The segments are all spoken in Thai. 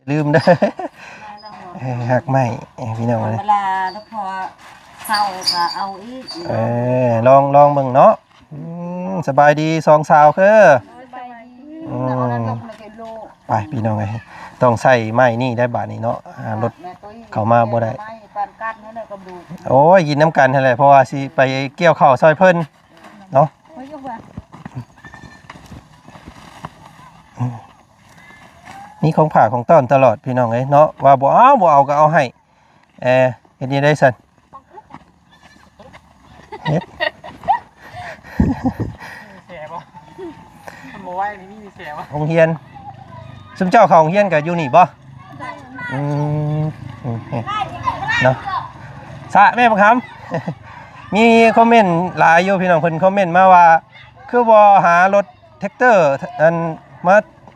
ลืมเด้อหักไหมพี่น้องเลยเวลาแล้วพอเศร้าก็เอาอีกลองเบิ่งเนาะสบายดีสองสาวคือไปพี่น้องเลยต้องใส่ไม้นี่ได้บาทนี้เนาะรถเข้ามาบ่ได้โอ้ยกินน้ำกันอะไรเพราะว่าสิไปเกี่ยวข้าวซอยเพิ่นเนาะนี่ของผ่าของต้อนตลอดพี่น้องเลยเนาะว่าบ่เอาก็เอาให้เฮ็ดนี่ได้สั่นเฮ็ดแสบบ่มันบ่ไหวนี่มีแสบบ่โรงเรียนซุมเจ้าเข้าโรงเรียนก็อยู่นี่บ่เนาะสะแม่บังคำมีคอมเมนต์หลายอยู่พี่น้องเพิ่นคอมเมนต์มาว่าคือบ่หารถแท็กเตอร์อัน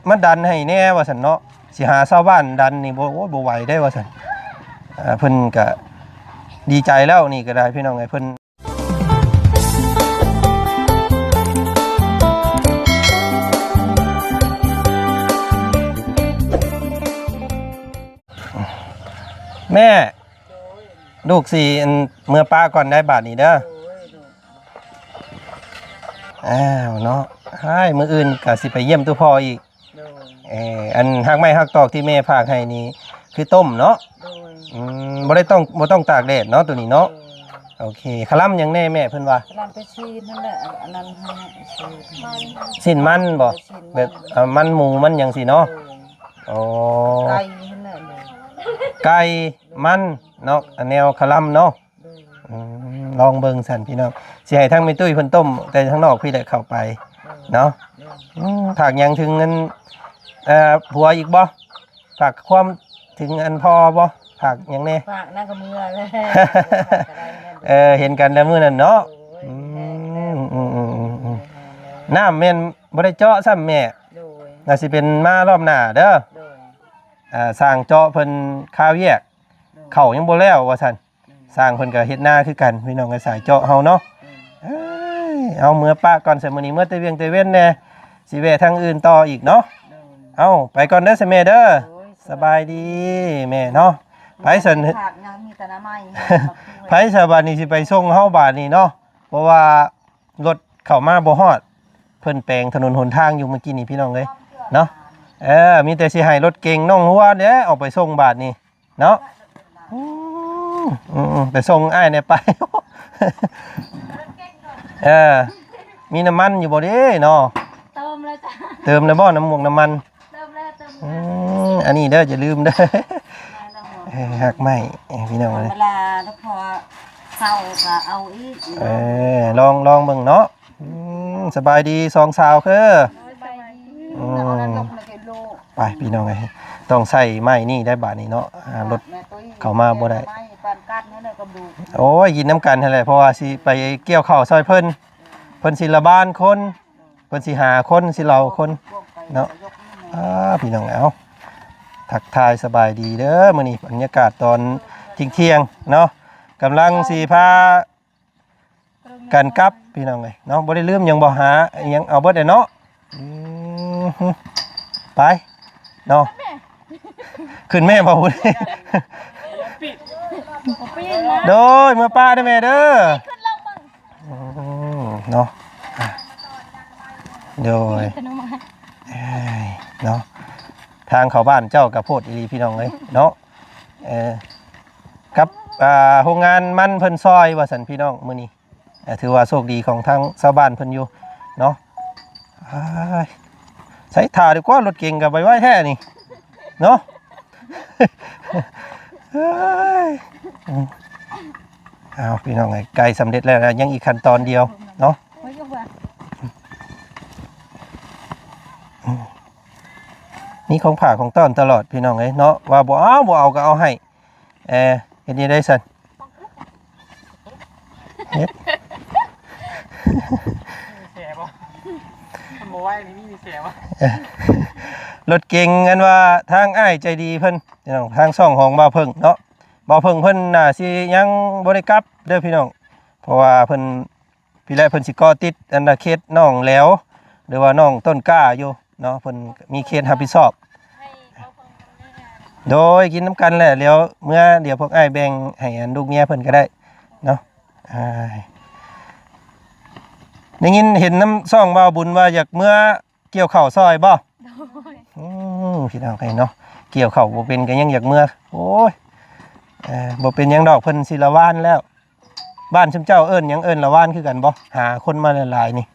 มาดันให้แน่ว่าซั่นเนาะสิหาชาวบ้านดันนี่บ่ไหวได้ว่าซั่นเพิ่นก็ดีใจแล้วนี่ก็ได้พี่น้องไอ้เพิ่นแม่ลูกสิเมื่อป้าก่อนได้บาทนี้เด้อเนาะให้มื้ออื่นก็สิไปเยี่ยมตัวพ่ออีกอันหักไม้หักตอกที่แม่พากให้นี่คือต้มเนาะบ่ต้องตากแดดเนาะตัวนี้เนาะโอเคคลำยังแน่แม่เพิ่นว่าคลำไปชีนั่นแหละอันนั้นสิ้นมันบ่แบบมันหมูมันหยังสิเนาะอ๋อไก่นั่นแหละไก่มันเนาะแนวคลำเนาะลองเบิ่งสั่นพี่น้องสิให้ทั้งแม่ตุ้ยเพิ่นต้มแต่ทั้งนอกพี่ได้เข้าไปเนาะถากยังถึงเงินผัวอีกบ่ฝากความถึงอันพอบ่ฝากยังแน่ฝากนั่นก็มือเลยเห็นกันแต่มื้อนั้นเนาะน้ำแม่นบ่ได้เจาะซ้ำแม่น่าสิเป็นมารอบหน้าเด้อสร้างเจาะเพิ่นข้าวแยกเข้ายังบ่แล้วว่าซั่นสร้างเพิ่นก็เฮ็ดนาคือกันพี่น้องก็สายเจาะเฮาเนาะเอาเมื่อป้าก่อนซะมื้อนี้เมื่อตะเวียงตะเว้นแน่สิแวะทางอื่นต่ออีกเนาะเอาไปก่อนเด้อซะแม่เด้อสบายดีแม่เนาะไผซั่นไผซะบัดนี้สิไปส่งเฮาบาดนี้เนาะเพราะว่ารถเข้ามาบ่ฮอดเพิ่นแปลงถนนหนทางอยู่เมื่อกี้นี่พี่น้องเอ้ยเนาะมีแต่สิให้รถเก่งน้องหัวเด้อออกไปส่งบาดนี้เนาะไปส่งอ้ายเนี่ยไปมีน้ำมันอยู่บ่เด้เนาะเติมเลยจ้ะเติมแล้วบ่น้ำมันเติมแล้วอันนี้เด้ออย่าลืมเด้อหักไหมพี่น้องเลยเวลาแล้วพอเศร้าก็เอาอีกลองเบิ่งเนาะสบายดีสองสาวคือไปพี่น้องเลยต้องใส่ไม้นี่ได้บาทนี้เนาะรถเข้ามาบ่ได้โอ้ยกินน้ำกันอะไรเพราะว่าสิไปเกี่ยวข้าวซอยเพิ่นสิละบ้านคนเพิ่นสิหาคนสิเราคนเนาะพี่น้องเอาทักทายสบายดีเด้อมื้อนี้บรรยากาศตอนเที่ยงเนาะกำลังสิพากันกลับพี่น้องเลยเนาะบ่ได้ลืมยังบ่หายังเอาเบิดได้เนาะไปเนาะขึ้นแม่บ่พูดโดยเมื่อป้าได้แม่เด้อเนาะโดยเนาะทางเขาบ้านเจ้ากับโพดอีพี่น้องเลยเนาะกับโรงงานมันเพิ่นซอยว่าสันพี่น้องมื้อนี้ถือว่าโชคดีของทางชาวบ้านเพิ่นอยู่เนาะใช้ถ่าดีกว่ารถเก่งกับไว้แท้นี่เนาะเอาพี่น้องไก่สำเร็จแล้วยังอีกขั้นตอนเดียวเนาะนี่ของผ่าของต้อนตลอดพี่น้องเลยเนาะว่าบ่เอาก็เอาให้เฮ็ดนี่ได้สั่นเฮ็ดแสบบ่มันบ่ไหวนี่มีแสบบ่รถเก่งกันว่าทางอ้ายใจดีเพิ่นพี่น้องทางช่องของบ่าวเพิ่งเนาะบ่าวเพิ่งเพิ่นน่ะสิยังบ่ได้กลับเด้อพี่น้องเพราะว่าเพิ่นพี่แลเพิ่นสิก่อติดอันเคสน้องแล้วหรือว่าน้องต้นกล้าอยู่เนาะเพิ่นมีเคสรับผิดชอบ โดยกินน้ำกันแหละเดี๋ยวพวกอ้ายแบ่งให้อันลูกเมียเพิ่นก็ได้เนาะได้ยินเห็นน้ำซ่องบ่าวบุญว่าอยากเมื่อเกี่ยวข้าวซอยบ่พี่น้องไงเนาะเกี่ยวข้าวบ่เป็นก็ยังอยากเมื่อโอ้ยบ่เป็นหยังดอกเพิ่นสิละว่านแล้วบ้านชุมเจ้าเอิ้นหยังเอิ้นละว่านคือกันบ่หาคนมาหลายๆนี่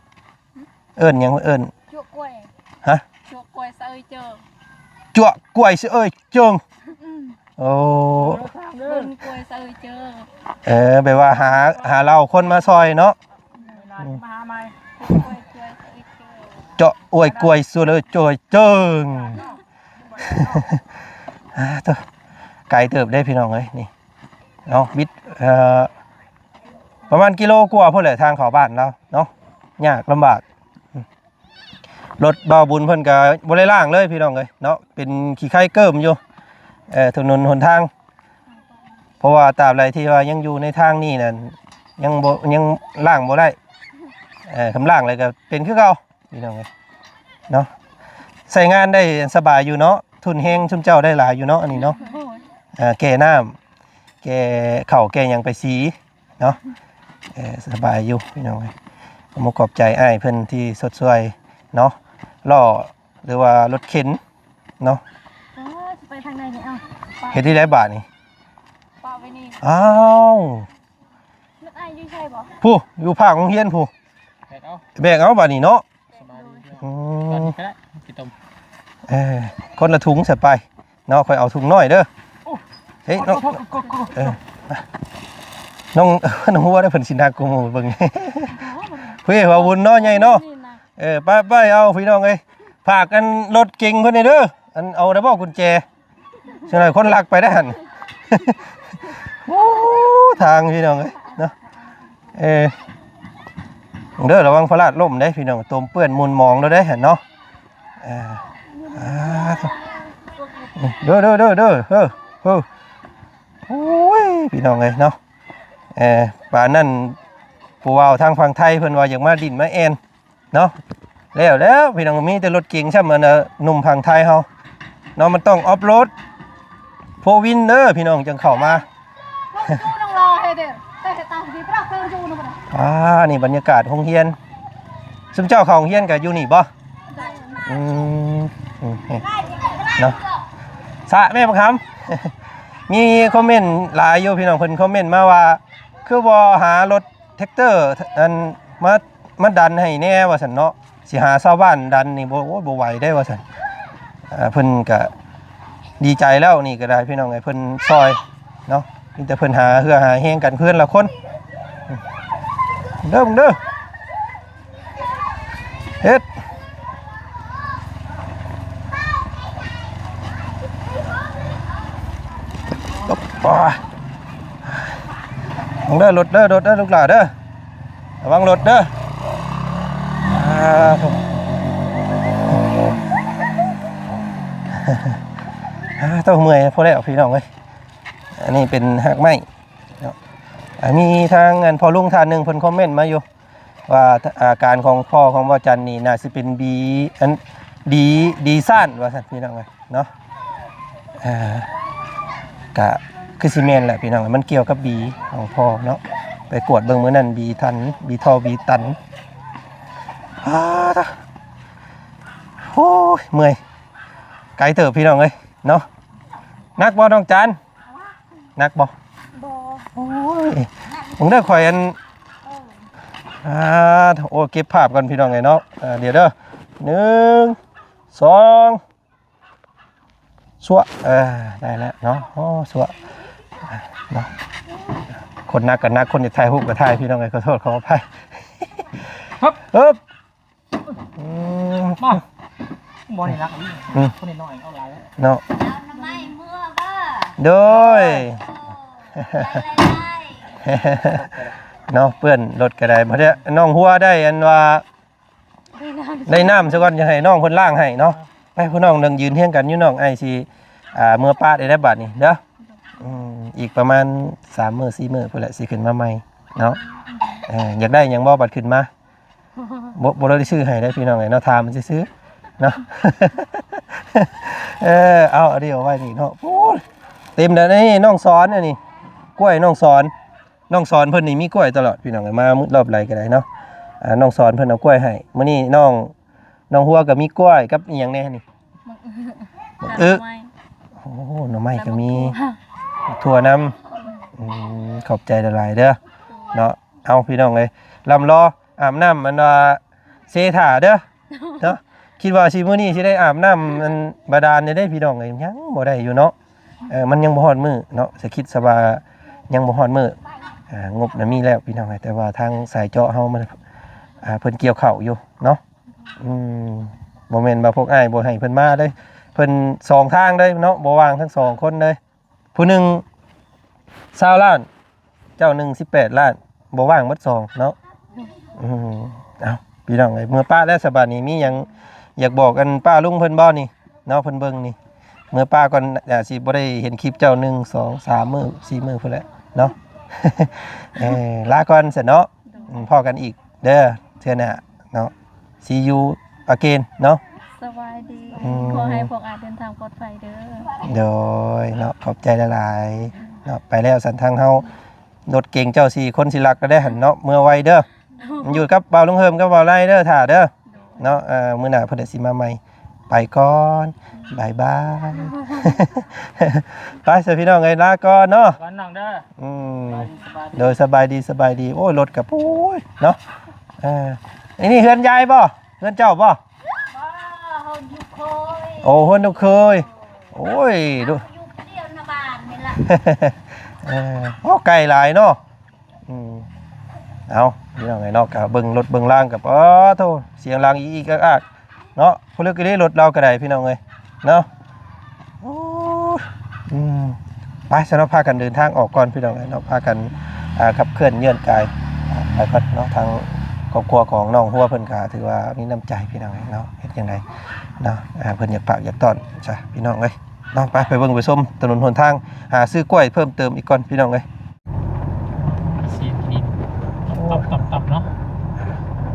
เอิ้นหยังเอิ้นจั่วกล้วย ฮะ จั่วกล้วยเซยเจอ จั่วกล้วยสิเอ้ยเจิงโอ้ เดินกล้วยเซยเจอแบบว่าหาเราคนมาซอยเนาะมาไหม กล้วยเซยเจอ เจาะอวยกล้วยสุดเลยจอยเจิงตัวไก่เติบได้พี่น้องเอ้ยนี่เนาะวิทย์ประมาณกิโลกว่าพุ่นแหละทางเข้าบ้านเราเนาะยากลำบากรถบ่าวบุญเพิ่นก็บ่ได้ล่างเลยพี่น้องเอ้ยเนาะเป็นขี้ไข่เกิ่มอยู่ถนนหนทางเพราะว่าตราบใดที่ว่ายังอยู่ในทางนี้นั่นยังล่างบ่ได้คำล่างเลยก็เป็นคือเก่าพี่น้องเอ้ยเนาะใส่งานได้สบายอยู่เนาะทุนแฮงชุมเจ้าได้หลายอยู่เนาะอันนี้เนาะแก่น้ำแก่เข่าแก่หยังไปสีเนาะสบายอยู่พี่น้องเอ้ยผมขอบใจอ้ายเพิ่นที่สดสวยเนาะล่อหรือว่ารถเข็นเนาะจะไปทางไหนเนี่ยเอาเฮ็ดที่ไหนบาทนี่ป่าไปนี่อ้าว รถไอ้ยุ่ยใช่ป่ะผู้อยู่ภาคโรงเรียนผู้แบกเอาบาดนี้เนาะก็ได้กินต้มคนละถุงใส่ไปเนาะค่อยเอาถุงน้อยเด้อเฮ้ยน้องน้องหัวได้เพิ่นสินากูหมู่เบิ่งเพิ่นว่าวุ่นเนาะใหญ่เนาะไปเอาพี่น้องเอ้ยฝากกันรถเก่งเพิ่นนี่เด้ออันเอาได้บ่กุญแจจังได๋คนลักไปได้หั่นโอ้ทางพี่น้องเอ้ยเนาะเด้อระวังพลาดล่มเด้พี่น้องตมเปื้อนมูลมองแล้วได้หั่นเนาะเด้อโอ้ยพี่น้องเอ้ยเนาะป่านนั้นผู้ว่าทางฝั่งไทยเพิ่นว่าอยากมาดินมาแอนเนาะแล้วพี่น้องมีแต่รถเก๋งใช่มั้ยหนุ่มฝั่งไทยเฮาเนาะมันต้องออฟโรดโฟวินเด้อพี่น้องจังเข้ามานี่บรรยากาศโรงเรียนซุมเจ้าเข้าโรงเรียนก็อยู่นี่บ่เนาะสะแม่บังคำมีคอมเมนต์หลายอยู่พี่น้องเพิ่นคอมเมนต์มาว่าคือบ่หารถแท็กเตอร์อันมาดันให้แน่ว่าซั่นเนาะสิหาชาวบ้านดันนี่บ่ไหวได้ว่าซั่นเพิ่นก็ดีใจแล้วนี่ก็ได้พี่น้องไอ้เพิ่นซอยเนาะมีแต่เพิ่นหาแฮงกันเพื่อนละคนเด้อเฮ็ดเด้อรถเด้อลูกหลานเด้อระวังรถเด้อต้องเมื่อยพอแล้วพี่น้องเอ้ยอันนี้เป็นหักไม้มีทางพอลุงท่านหนึ่งเพิ่นคอมเมนต์มาอยู่ว่าอาการของพ่อของบ่จันนี่น่าสิเป็นดีซ่านว่าซั่นพี่น้องเอ้ยเนาะกะคือซีเมนแหละพี่น้องมันเกี่ยวกับบีของพ่อเนาะไปกวดเบิ่งมื้อนั้นบีทันบีทอบีตันโอ้ยเมื่อยไกลเติบพี่น้องเอ้ยเนาะนักบ่น้องจันนักบ่โอ้ยผมได้ข่อยอันโอ้เก็บภาพกันพี่น้องไงเนาะเดี๋ยวเด้อ1 2สัวได้แล้วเนาะโอ้สัวเนาะคนนักกับนักคนจะถ่ายรูปกับถ่ายพี่น้องไงขอโทษขออภัยฮึบมาบ่นี่รักคนน้อยเอาหลายเนาะทำไมเมื่อบ้าโดยเนาะเปื้อนรถก็ได้เพราะเนี่ยน้องหัวได้อันว่าได้น้ำซะก่อนจะให้น้องคนล่างให้เนาะไปพี่น้องนึงยืนเที่ยงกันอยู่น้องไอซีเมื่อป้าได้บัตรนี่เด้ออีกประมาณ3 มื้อ 4 มื้อพุ่นแหละสิขึ้นมาใหม่เนาะอยากได้หยังบ่บัตรขึ้นมาบ่ได้ซื้อให้ได้พี่น้องไงเนาะถามมันสิซื้อเนาะ เอาเดี๋ยวไว้นี่เนาะโอ้ยเต็มแล้วนี่น้องสอนอันนี้กล้วยน้องสอนเพิ่นนี่มีกล้วยตลอดพี่น้องมารอบไรก็ได้เนาะน้องสอนเพิ่นเอากล้วยให้มื้อนี้น้องหัวก็มีกล้วยกับอีหยังแน่นี่ไม่โอ้หน่อไม้ก็มีถั่วน้ำขอบใจหลายๆเด้อเนาะเอาพี่น้องเลยลำรออาบน้ำมันว่าเซถาเด้อเนาะคิดว่าสิมื้อนี้สิได้อาบน้ำมันบาดาลได้พี่น้องเลยยังบ่ได้อยู่เนาะมันยังบ่ฮอดมื้อเนาะสิคิดซะว่ายังบ่ฮอดมื้องบน่ะมีแล้วพี่น้องแต่ว่าทางสายเจาะเฮามันเพิ่นเกี่ยวข้าวอยู่เนาะบ่แม่นว่าพวกอ้ายบ่ให้เพิ่นมาเด้เพิ่น2ทางเด้เนาะบ่ว่างทั้ง2คนเลยผู้หนึง20ล้านเจ้าหนึ่ง18 ล้านบ่ว่างหมด2เนาะเอาพี่น้องเอ้ยเมื่อป้าและสบายนี้มีหยังอยากบอกกันป้าลุงเพิ่นบ่นี่เนาะเพิ่นเบิ่งนี่เมื่อป้าก่อนสิบ่ได้เห็นคลิปเจ้า1 2 3มื้อ4มื้อพุ่นแหละเนาะ ลาก่อนเสร็จเนาะพอกันอีกเด้อเทื่อหน้าเนาะ see you again เนาะ สบายดีขอให้พวกอาเดินทางปลอดภัยเด้อโดยเนาะขอบใจหลายๆเนาะไปแล้วสันทางเฮารถเก่งเจ้า4คนสิรักก็ได้หันเนาะเมื่อไวเด้ออยู่กับเบาลุงเฮิมกับเบาไล่เด้อถ่าเด้อเนาะมื้อหน้าเพิ่นสิมาใหม่ไปก่อนบ๊ายบายไปเสิพี่น้องเอ้ยลาก่อนเนาะวันน้องเด้อโดยสบายดีโอ้ยรถกับโอ้ยเนาะนี่เฮือนยายบ่เฮือนเจ้าบ่โอ้เฮือนลูกเคยโอ้ยดูอยู่เดียวนะบ้านนี่ล่ะ โอ้ไก่หลายเนาะเอาพี่น้องไงเนาะกับเบิ่งรถเบิ่งล่างกับโธ่เสียงล่างอีกอักเนาะพลึกได้รถเราก็ได้พี่น้องเอ้ยเนาะไปสำหรับพากันเดินทางออกก่อนพี่น้องเนาะพากันขับเคลื่อนเยื่อนกายไปก่อนเนาะทางครอบครัวของน้องหัวเพิ่นก็ถือว่ามีน้ำใจพี่น้องเนาะเฮ็ดจังไดเนาะเพิ่นอยากฝากอยากต้อนจ้ะพี่น้องเอ้ยเนาะไปเบิ่งไปส้มถนนหนทางหาซื้อกล้วยเพิ่มเติมอีกก่อนพี่น้องเอ้ยสีนี้ตับเนาะ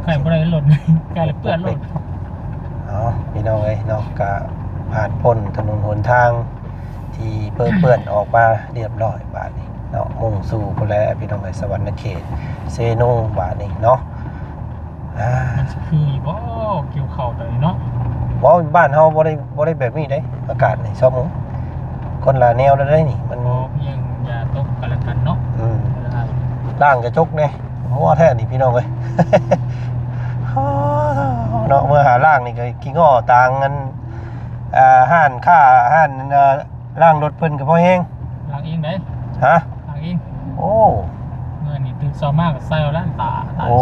ไก่บ่ได้หล่นไก่เลยเปื้อนหล่นพี่น้องเอ้ยเนาะก็ผ่านพ้นถนนหนทางที่เปื้อนออกมาเรียบร้อยบาดนี้เนาะมุ่งสู่พุ่นแลพี่น้องเอ้ยสวรรค์เขตเซโนบาดนี้เนาะมันคือบ่เกี่ยวข้าวตอนนี้เนาะบ่บ้านเฮาบ่ได้แบบนี้เด้อากาศนี่ชอบมึงคนละแนวแล้วได้นี่มันยังอย่าตกกันละกันเนาะล่างกระจกนี่หัวแท้นี่พี่น้องเอ้ยเนาะเมื่อหาล่างนี่ก็ขี้ง้อต่างกันห้านค่าห้านล่างรถเพิ่นก็พอแฮงล่างเองได้ฮะล่างเองโอ้เมื่อนี่ตื่นเช้ามากก็ใส่เอาแล้วตาโอ้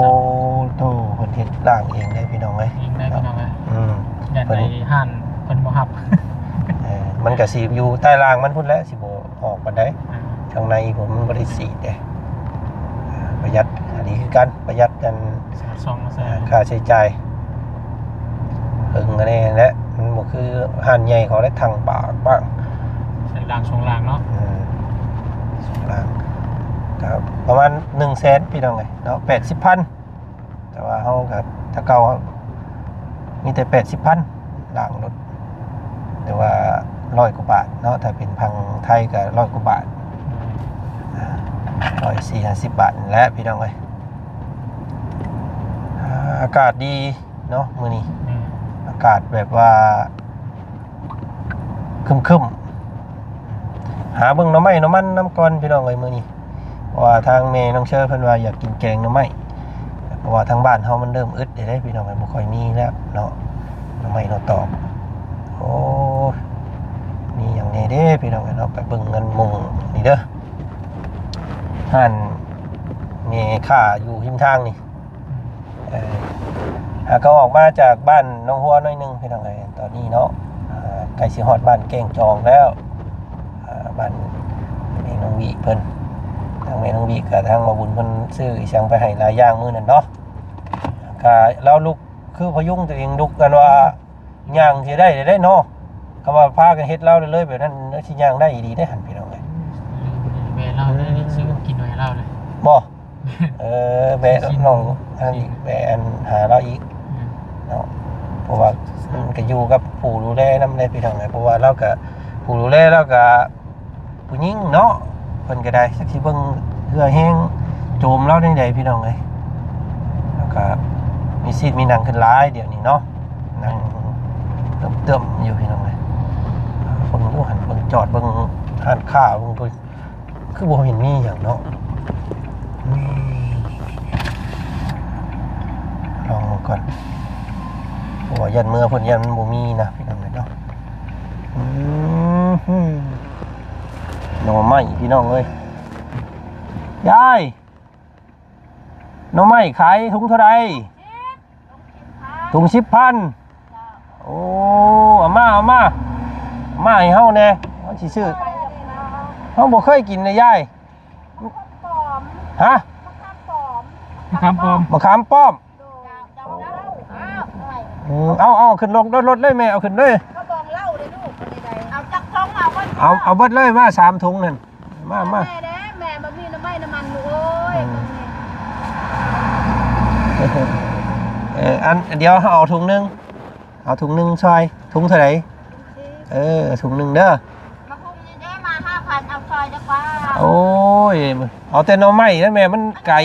โตเพิ่นเฮ็ดล่างเองได้พี่น้องเอ้ยเองได้พี่น้องเอ้ยยันในห้านเพิ่นบ่ฮับมันก็สิอยู่ใต้ล่างมันพุ่นแล้วสิบ่ออกปานใดข้างในผมมันบ่ได้สีดเด้ประหยัดอันนี้คือกันประหยัดกันค่าใช้จ่ายอันนี้แหละมันบ่คือห่านใหญ่เขาได้ทางปากบ้างใส่รางช่วงล่างเนาะช่วงล่างครับประมาณ100,000พี่น้องเอ้ยเนาะ 80,000 แต่ว่าเฮาก็ถ้าเก่ามีแต่ 80,000 ล่างรถแต่ว่า100 กว่าบาทเนาะถ้าเป็นพังไทยก็100 กว่าบาท140 บาทและพี่น้องเอ้ยอากาศดีเนาะมื้อนี้อากาศแบบว่าครึมๆหาเบิ่งหน่อไม้หน่อมันน้ำก่อนพี่น้องเอ้ยมื้อนี้เพราะว่าทางแม่น้องเชอเพิ่นว่าอยากกินแกงหน่อไม้เพราะว่าทางบ้านเฮามันเริ่มอึดได้พี่น้องเอ้ยบ่ค่อยมีแล้วเนาะหน่อไม้หน่อตอกโอ้มีหยังแน่เด้พี่น้องเอ้ยเนาะไปเบิ่งกันมุงนี่เด้อห่านมีค่าอยู่ริมทางนี่ก็ออกมาจากบ้านน้องหัวน้อยนึงพี่น้องเอ้ยตอนนี้เนาะใกล้สิฮอดบ้านแก้งจองแล้วบ้านแม่น้องวีเพิ่นทางแม่น้องวีกับทางมาบุญเพิ่นซื้ออีสังไปให้หลายอย่างมื้อนั้นเนาะก็เราลุกคือพยุงตัวเองลุกกันว่าย่างสิได้เนาะคำว่าพากันเฮ็ดเราเลยแบบนั้นสิย่างได้ดีได้หั่นพี่น้องเอ้ยแม่เล่าได้นี่ซื้อกินหน่อยเล่าเลยบ่แม่น้องอันนี้แม่อันหาเราอีกเนาะ ราะว่ามันก็อยู่กับผู้ดูแลนำได้พี่น้องเพราะว่าเราก็ผู้ดูแลเราก็ผู้หญิงเนาะเพิ่นก็ได้สักสิเบิ่งเหือแห้งโจมเราได้ใดพี่น้องแล้วก็มีซีดมีหนังขึ้นหลายเดี๋ยวนี้เนาะนั่งเติมอยู่พี่น้องเบิ่งดูหันเบิ่งจอดเบิ่งหันข้าวเบิ่งเพิ่นคือบ่เห็นมีหยังเนาะลองก่อนเพราะว่ายันเมื่อเพิ่นยันมันบ่มีนะพี่น้องเนาะหน่อไม้พี่น้องเอ้ยยายหน่อไม้ขายถุงเท่าไหร่ถุง10,000โอ้เอามาให้เฮาแน่เฮาสิซื้อเฮาบ่เคยกินเลยยายฮะ มะขามป้อม มะขามป้อมเอาขึ้นลงรถเลยแม่เอาขึ้นเลยเอาจักท้องเอาเบิดเลยมา3ถุงนั่นมา แม่บ่มีน้ำมันลูกเอ้ย อันเดียวเอาถุงนึงซอยถุงเท่าไหร่ถุงนึงเด้อ มาคุมนี่ได้มา 5,000เอาซอยจักว่า โอ้ยเอาแต่หน่อไม้นะแม่มันไก่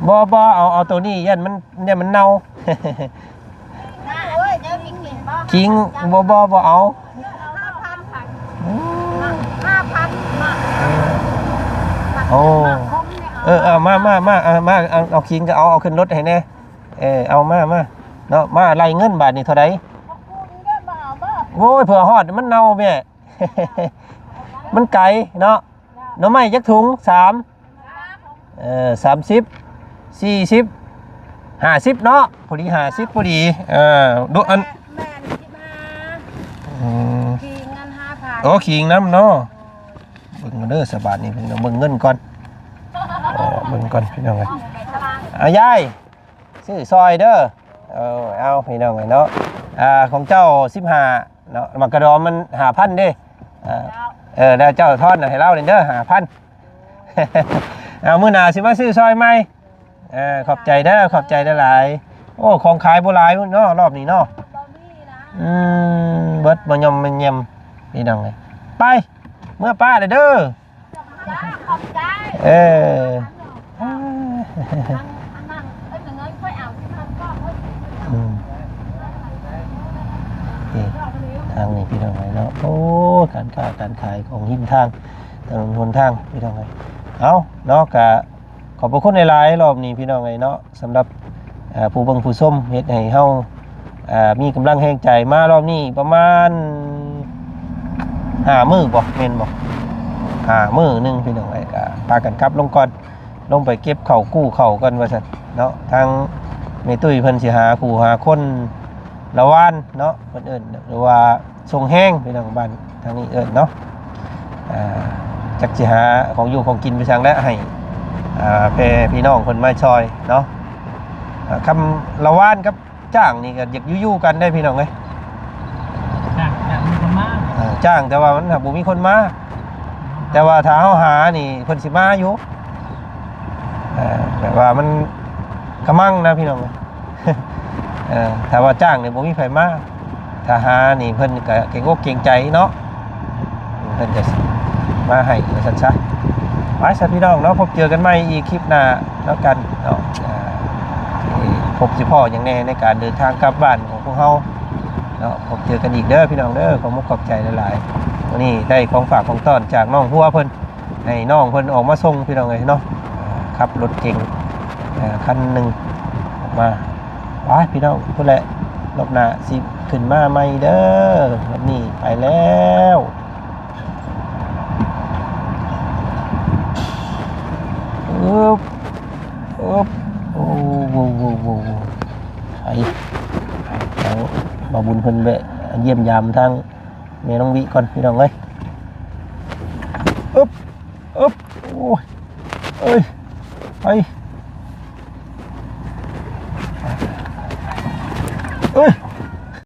บ่เอาตัวนี้ยันมันเน่า โอ้ยเดี๋ยวมีกินบ่ คิงบ่เอา 5,000มา โอ้มาเอาคิงก็เอาขึ้นรถให้แน่เอามาเนาะมาไล่เงินบาทนี่เท่าไหร่โอ้ยเผื่อฮอดมันเน่าแม่ มันไก่เนาะหน่อไม้จักถุง30 40 50เนาะพอดี50พอดีดูอันขี่เงิน 5,000 โอ้ขิงน้ำเนาะเบิ่งเด้อสบายนี่เบิ่งเงินก่อนเบิ่งก่อนพี่น้องเอ้ยยายซื้อซอยเด้อเอาพี่น้องเนาะของเจ้า15เนาะมักกระดอมมัน 5,000 เด้แล้วเจ้าทอดให้เราเด้อ 5,000 เอามื้อหน้าสิมาซื้อซอยใหม่ขอบใจเด้อขอบใจหลายโอ้ของขายบ่หลายเนาะรอบนี้เนาะเบิดบ่ยอมมันยำนี่ดังเลยไปเมื่อป้าเด้อขอบใจ ทางนี้พี่น้องไงเนาะโอ้การค้าการขายของหิมทางถนนหนทางพี่น้องไงเอาเนาะกะขอบพระคุณในหลายรอบนี้พี่น้องไงเนาะสำหรับผู้เบิ่งผู้ส้มเฮ็ดให้เฮามีกำลังแห่งใจมารอบนี้ประมาณ5 มื้อบ่แม่นบ่5 มื้อนึงพี่น้องไอ้ก็พากันกลับลงก่อนลงไปเก็บข้าวกู้ข้าวกันว่าซั่นเนาะทางแม่ตุ้ยเพิ่นสิหาคู่หาคนละวานเนาะเพิ่นเอิ้นหรือว่าทรงแห้งพี่น้องบ้านทางนี้เอิ้นเนาะจักสิหาของอยู่ของกินไปสั่งแล้วให้พี่น้องเพิ่นมาช่วยเนาะคำละวานกับจ้างนี่ก็อยากอยู่ๆกันได้พี่น้องเอ้ยจ้างมีคนมาจ้างแต่ว่ามันบ่มีคนมาแต่ว่าถ้าเฮาหานี่เพิ่นสิมาอยู่แบบว่ามันกระมังนะพี่น้องถ้าว่าจ้างนี่บ่มีไผมาถ้าหานี่เพิ่นก็เก่งอกเก่งใจเนาะเพิ่นจะมาให้ซั่นซะไปซะพี่น้องเนาะพบเจอกันใหม่อีกคลิปหน้าแล้วกันเนาะพบสิพ่ออย่างแน่ในการเดินทางกลับบ้านของพวกเฮาเนาะพบเจอกันอีกเด้อพี่น้องเด้อขอมุกขอบใจหลายๆวันนี้ได้ของฝากของต้อนจากน้องหัวเพิ่นให้น้องเพิ่นออกมาส่งพี่น้องเอ้ยเนาะขับรถเก่งคันหนึ่งออกมาไปพี่น้องพุ่นแหละรอบหน้าสิขึ้นมาใหม่เด้อรอบนี้ไปแล้วโอ้โไอ้ทางบ่าวบุญเพิ่นแวะเยี่ยมยามทางแม่น้องวิก่อนพี่น้องเอ้ยโอ้ยไปเอ้ย